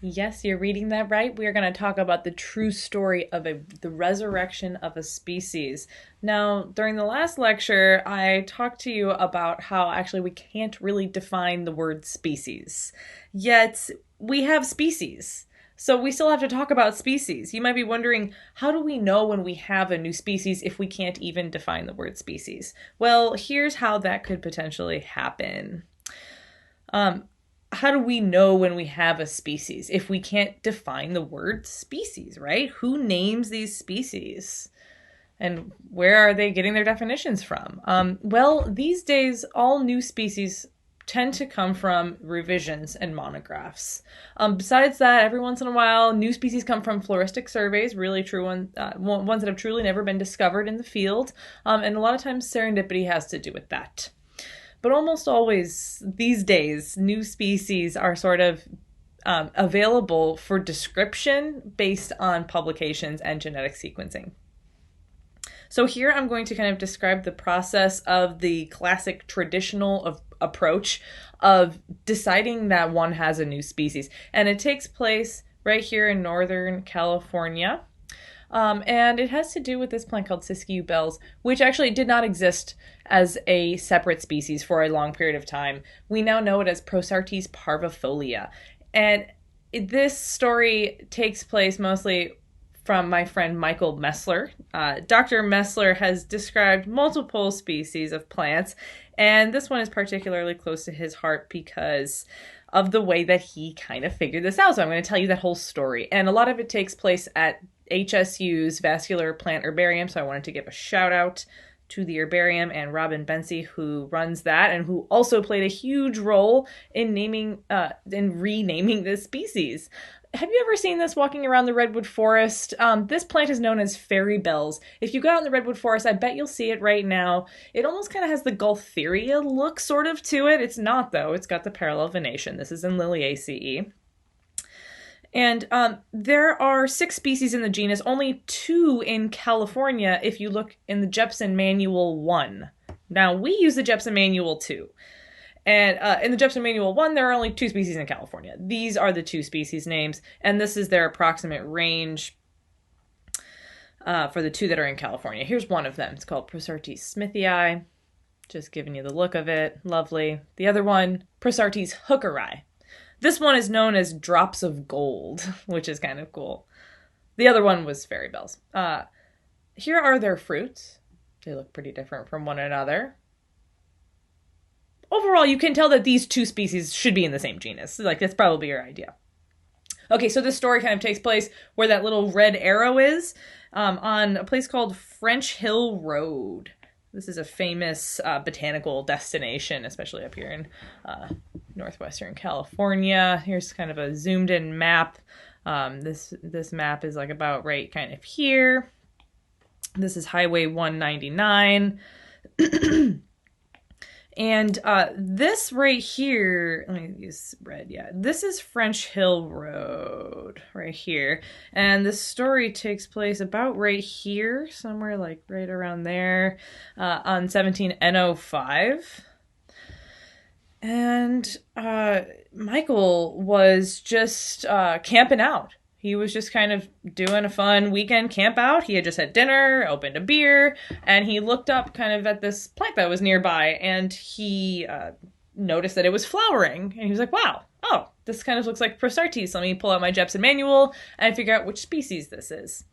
Yes, you're reading that right. We are going to talk about the true story of the resurrection of a species. Now, during the last lecture, I talked to you about how actually we can't really define the word species. Yet, we have species. So we still have to talk about species. You might be wondering, how do we know when we have a new species if we can't even define the word species? Well, here's how that could potentially happen. How do we know when we have a species if we can't define the word species, right? Who names these species? And where are they getting their definitions from? Well, these days, all new species tend to come from revisions and monographs. Besides that, every once in a while, new species come from floristic surveys, really true ones that have truly never been discovered in the field. And a lot of times serendipity has to do with that. But almost always these days, new species are sort of available for description based on publications and genetic sequencing. So here I'm going to kind of describe the process of the classic traditional approach of deciding that one has a new species. And it takes place right here in Northern California. And it has to do with this plant called Siskiyou bells, which actually did not exist as a separate species for a long period of time. We now know it as Prosartes parvifolia. And this story takes place mostly from my friend Michael Messler. Dr. Messler has described multiple species of plants, and this one is particularly close to his heart because of the way that he kind of figured this out. So I'm going to tell you that whole story. And a lot of it takes place at HSU's Vascular Plant Herbarium, so I wanted to give a shout out to the herbarium and Robin Bensi, who runs that and who also played a huge role in renaming this species. Have you ever seen this walking around the redwood forest? This plant is known as fairy bells. If you go out in the redwood forest, I bet you'll see it right now. It almost kind of has the Gualtheria look sort of to it. It's not, though. It's got the parallel venation. This is in Liliaceae. And there are 6 species in the genus, only 2 in California if you look in the Jepson Manual 1. Now, we use the Jepson Manual 2. And in the Jepson Manual 1, there are only 2 species in California. These are the 2 species names, and this is their approximate range for the 2 that are in California. Here's one of them. It's called Prosartes smithii. Just giving you the look of it. Lovely. The other one, Prosartes hookeri. This one is known as drops of gold, which is kind of cool. The other one was fairy bells. Here are their fruits. They look pretty different from one another. Overall, you can tell that these 2 species should be in the same genus. Like, that's probably your idea. Okay, so this story kind of takes place where that little red arrow is, on a place called French Hill Road. This is a famous botanical destination, especially up here in northwestern California. Here's kind of a zoomed in map. This map is like about right kind of here. This is Highway 199. And this right here, let me use red, yeah. This is French Hill Road, right here. And this story takes place about right here, somewhere like right around there, on 17N05. And Michael was just camping out. He was just kind of doing a fun weekend camp out. He had just had dinner, opened a beer, and he looked up kind of at this plant that was nearby, and he noticed that it was flowering. And he was like, wow, oh, this kind of looks like Prosartes. Let me pull out my Jepson manual and figure out which species this is.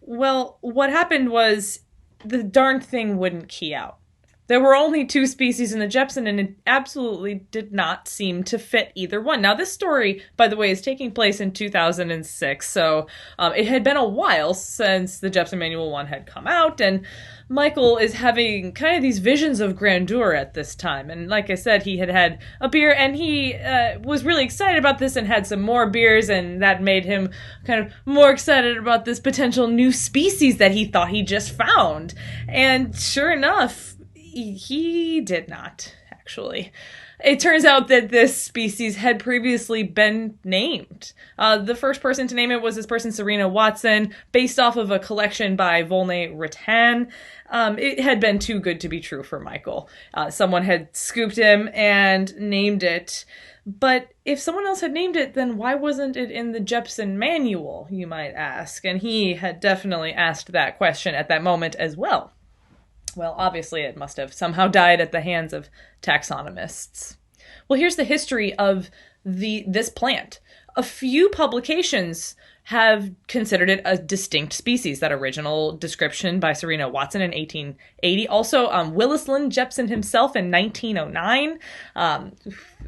Well, what happened was the darn thing wouldn't key out. There were only 2 species in the Jepson, and it absolutely did not seem to fit either one. Now, this story, by the way, is taking place in 2006, so it had been a while since the Jepson Manual 1 had come out, and Michael is having kind of these visions of grandeur at this time. And like I said, he had had a beer, and he was really excited about this and had some more beers, and that made him kind of more excited about this potential new species that he thought he just found. And sure enough, he did not, actually. It turns out that this species had previously been named. The first person to name it was this person, Serena Watson, based off of a collection by Volney Rattan. It had been too good to be true for Michael. Someone had scooped him and named it But if someone else had named it, then why wasn't it in the Jepson manual, you might ask? And he had definitely asked that question at that moment as well. Well, obviously it must have somehow died at the hands of taxonomists. Well, here's the history of this plant. A few publications have considered it a distinct species. That original description by Serena Watson in 1880. Also, Willis Lynn Jepson himself in 1909,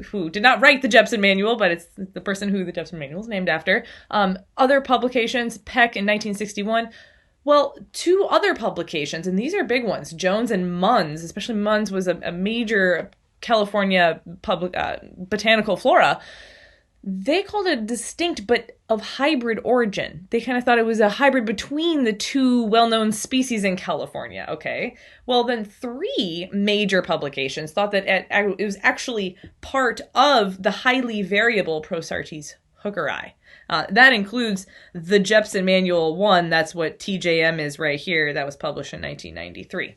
who did not write the Jepson Manual, but it's the person who the Jepson Manual is named after. Other publications, Peck in 1961. Well, two other publications, and these are big ones, Jones and Munns, especially Munns was a major California botanical flora. They called it distinct, but of hybrid origin. They kind of thought it was a hybrid between the two well-known species in California, okay? Well, then three major publications thought that it was actually part of the highly variable Prosartes hookeri. That includes the Jepson Manual 1, that's what TJM is right here, that was published in 1993.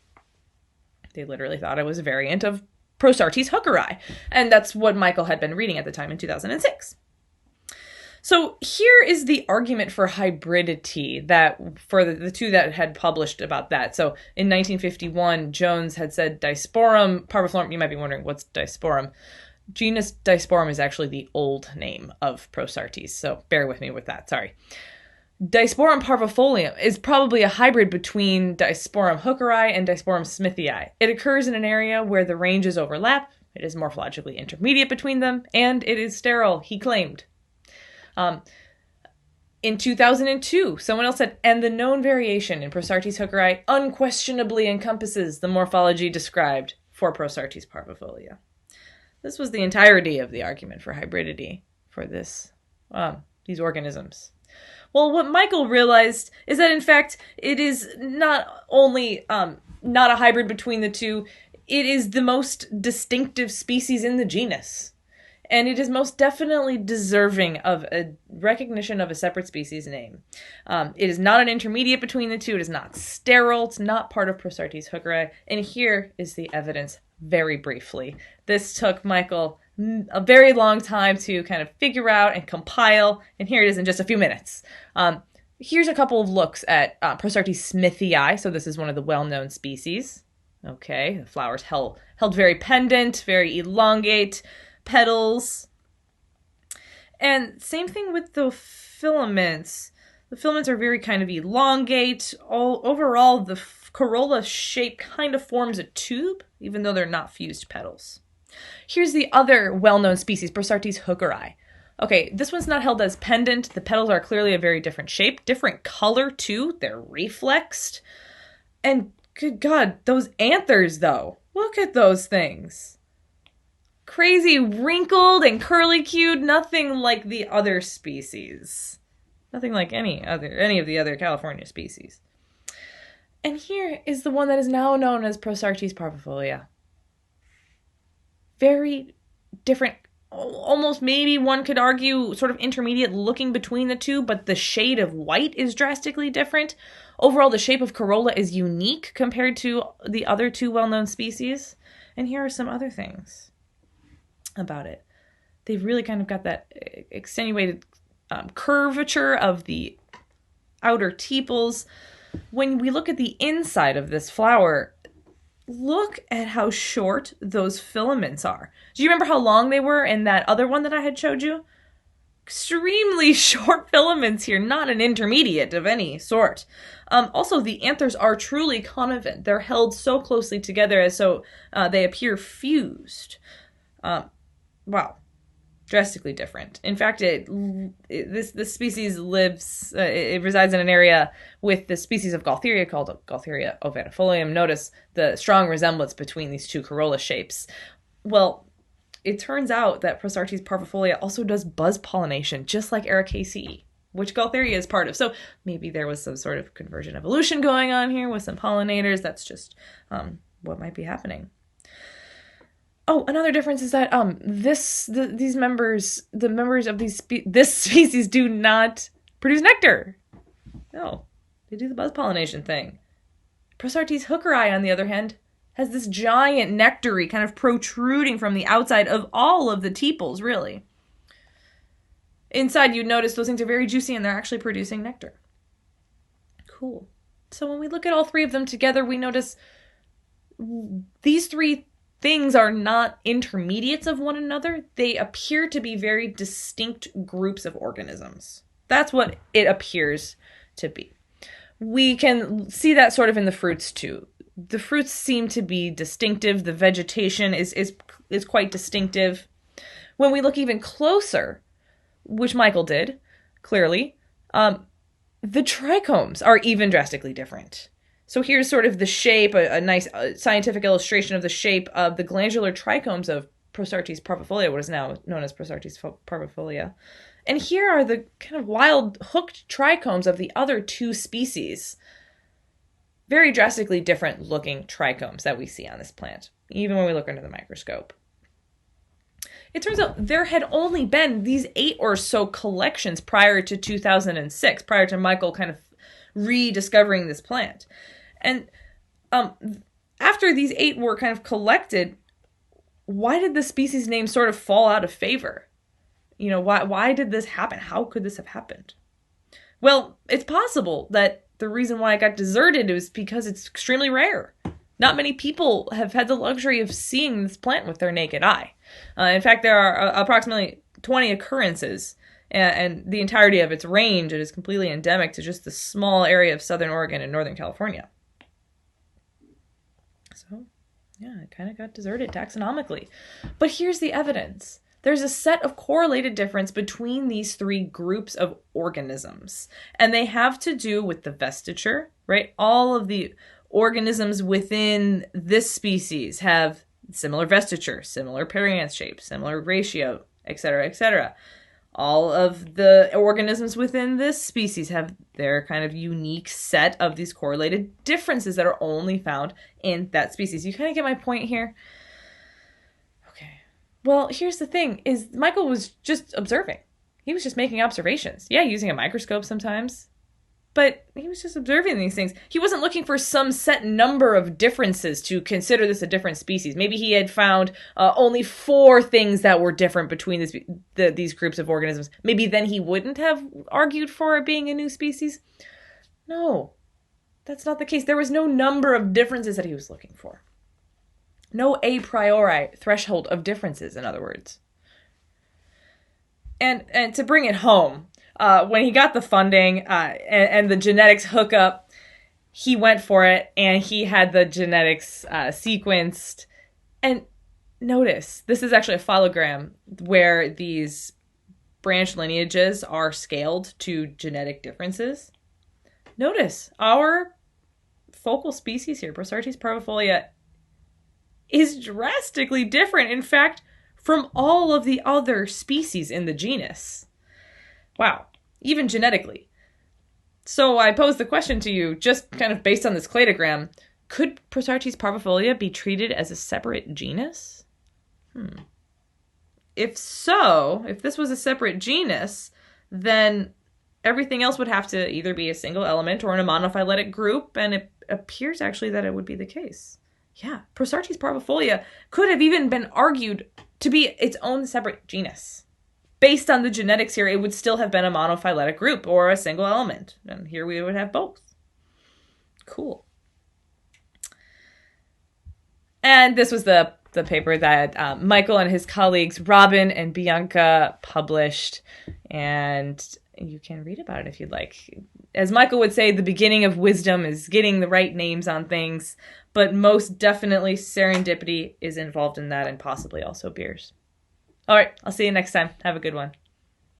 They literally thought it was a variant of Prosartes hookeri, and that's what Michael had been reading at the time in 2006. So here is the argument for hybridity that for the two that had published about that. So in 1951, Jones had said Disporum parviflorum. You might be wondering, what's Disporum? Genus Disporum is actually the old name of Prosartes, so bear with me with that, sorry. Disporum parvifolium is probably a hybrid between Disporum hookeri and Disporum smithii. It occurs in an area where the ranges overlap, it is morphologically intermediate between them, and it is sterile, he claimed. In 2002, someone else said, and the known variation in Prosartes hookeri unquestionably encompasses the morphology described for Prosartes parvifolia. This was the entirety of the argument for hybridity for these organisms. Well, what Michael realized is that, in fact, it is not only not a hybrid between the two, it is the most distinctive species in the genus. And it is most definitely deserving of a recognition of a separate species name. It is not an intermediate between the two. It is not sterile. It's not part of Prosartes hookeri. And here is the evidence very briefly. This took Michael a very long time to kind of figure out and compile, and here it is in just a few minutes. Here's a couple of looks at Prosartes smithii. So this is one of the well-known species. Okay, the flowers held very pendant, very elongate, petals. And same thing with the filaments. The filaments are very kind of elongate. Overall, the corolla shape kind of forms a tube, even though they're not fused petals. Here's the other well-known species, Prosartes hookeri. Okay, this one's not held as pendant. The petals are clearly a very different shape, different color too. They're reflexed. And good God, those anthers though. Look at those things. Crazy wrinkled and curly-cued, nothing like the other species. Nothing like any of the other California species. And here is the one that is now known as Prosartes parvifolia. Very different, almost maybe one could argue sort of intermediate looking between the two, but the shade of white is drastically different. Overall, the shape of corolla is unique compared to the other two well-known species. And here are some other things about it. They've really kind of got that extenuated curvature of the outer tepals. When we look at the inside of this flower, look at how short those filaments are. Do you remember how long they were in that other one that I had showed you? Extremely short filaments here, not an intermediate of any sort. Also, the anthers are truly connivent. They're held so closely together as so they appear fused. Wow, drastically different. In fact, this species lives, it resides in an area with the species of Gaultheria called Gaultheria ovanifolium. Notice the strong resemblance between these two corolla shapes. Well, it turns out that Prosartes parvifolia also does buzz pollination, just like Ericaceae, which Gaultheria is part of. So maybe there was some sort of convergent evolution going on here with some pollinators. That's just what might be happening. Oh, another difference is that the members of this species do not produce nectar. No, they do the buzz pollination thing. Prosartes hookeri, on the other hand, Has this giant nectary kind of protruding from the outside of all of the tepals, really. Inside, you'd notice those things are very juicy and they're actually producing nectar. Cool. So when we look at all three of them together, we notice these three things are not intermediates of one another. They appear to be very distinct groups of organisms. That's what it appears to be. We can see that sort of in the fruits too. The fruits seem to be distinctive. The vegetation is quite distinctive. When we look even closer, which Michael did, clearly, the trichomes are even drastically different. So here's sort of the shape, a nice scientific illustration of the shape of the glandular trichomes of Prosartes parvifolia, what is now known as Prosartes parvifolia. And here are the kind of wild hooked trichomes of the other two species. Very drastically different looking trichomes that we see on this plant, even when we look under the microscope. It turns out there had only been these 8 or so collections prior to 2006, prior to Michael kind of rediscovering this plant. And after these 8 were kind of collected, why did the species name sort of fall out of favor? You know, why did this happen? How could this have happened? Well, it's possible that the reason why it got deserted is because it's extremely rare. Not many people have had the luxury of seeing this plant with their naked eye. In fact, there are approximately 20 occurrences, and the entirety of its range, it is completely endemic to just the small area of southern Oregon and northern California. So, yeah, it kind of got deserted taxonomically. But here's the evidence. There's a set of correlated difference between these 3 groups of organisms, and they have to do with the vestiture, right? All of the organisms within this species have similar vestiture, similar perianth shape, similar ratio, etc., etc. All of the organisms within this species have their kind of unique set of these correlated differences that are only found in that species. You kind of get my point here? Okay. Well, here's the thing, is Michael was just observing. He was just making observations. Yeah, using a microscope sometimes. But he was just observing these things. He wasn't looking for some set number of differences to consider this a different species. Maybe he had found only 4 things that were different between these groups of organisms. Maybe then he wouldn't have argued for it being a new species. No, that's not the case. There was no number of differences that he was looking for. No a priori threshold of differences, in other words. And to bring it home, when he got the funding and the genetics hookup, he went for it, and he had the genetics sequenced. And notice, this is actually a phylogram where these branch lineages are scaled to genetic differences. Notice, our focal species here, Prosartes parvifolia, is drastically different, in fact, from all of the other species in the genus. Wow, even genetically. So I pose the question to you, just kind of based on this cladogram, could Prosartes parvifolia be treated as a separate genus? If so, if this was a separate genus, then everything else would have to either be a single element or in a monophyletic group, and it appears actually that it would be the case. Yeah, Prosartes parvifolia could have even been argued to be its own separate genus. Based on the genetics here, it would still have been a monophyletic group or a single element. And here we would have both. Cool. And this was the paper that Michael and his colleagues, Robin and Bianca, published. And you can read about it if you'd like. As Michael would say, the beginning of wisdom is getting the right names on things. But most definitely serendipity is involved in that, and possibly also beers. All right, I'll see you next time. Have a good one.